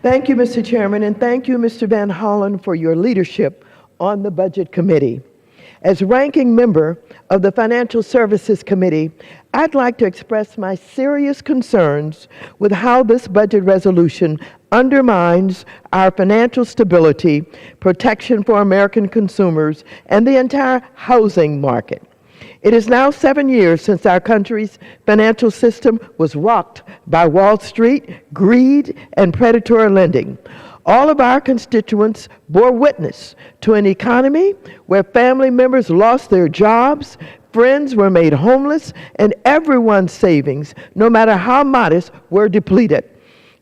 Thank you, Mr. Chairman, and thank you, Mr. Van Hollen, for your leadership on the Budget Committee. As ranking member of the Financial Services Committee, I'd like to express my serious concerns with how this budget resolution undermines our financial stability, protection for American consumers, and the entire housing market. It is now 7 years since our country's financial system was rocked by Wall Street, greed, and predatory lending. All of our constituents bore witness to an economy where family members lost their jobs, friends were made homeless, and everyone's savings, no matter how modest, were depleted.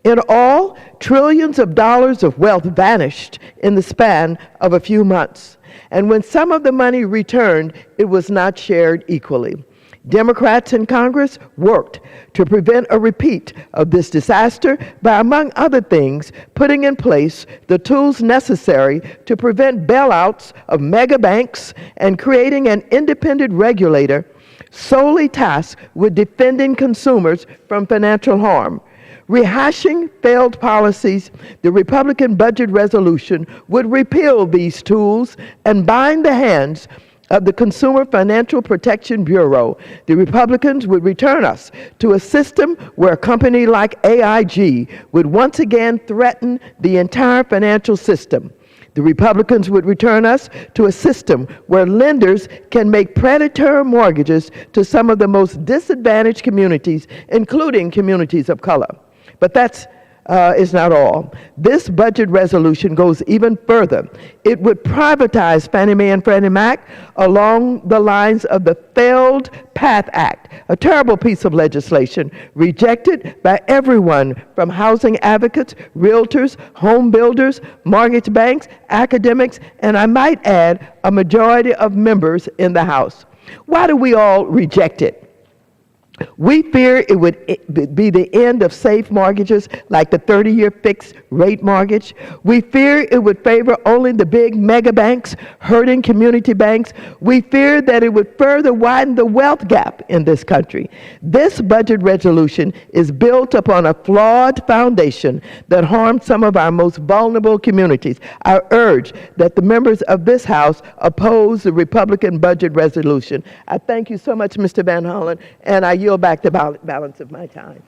In all, trillions of dollars of wealth vanished in the span of a few months. And when some of the money returned, it was not shared equally. Democrats in Congress worked to prevent a repeat of this disaster by, among other things, putting in place the tools necessary to prevent bailouts of megabanks and creating an independent regulator solely tasked with defending consumers from financial harm. Rehashing failed policies, the Republican budget resolution would repeal these tools and bind the hands of the Consumer Financial Protection Bureau. The Republicans would return us to a system where a company like AIG would once again threaten the entire financial system. The Republicans would return us to a system where lenders can make predatory mortgages to some of the most disadvantaged communities, including communities of color. But that's is not all. This budget resolution goes even further. It would privatize Fannie Mae and Freddie Mac along the lines of the failed PATH Act, a terrible piece of legislation rejected by everyone from housing advocates, realtors, home builders, mortgage banks, academics, and I might add, a majority of members in the House. Why do we all reject it? We fear it would be the end of safe mortgages like the 30-year fixed rate mortgage. We fear it would favor only the big mega banks, hurting community banks. We fear that it would further widen the wealth gap in this country. This budget resolution is built upon a flawed foundation that harms some of our most vulnerable communities. I urge that the members of this House oppose the Republican budget resolution. I thank you so much, Mr. Van Hollen, and I yield back the balance of my time.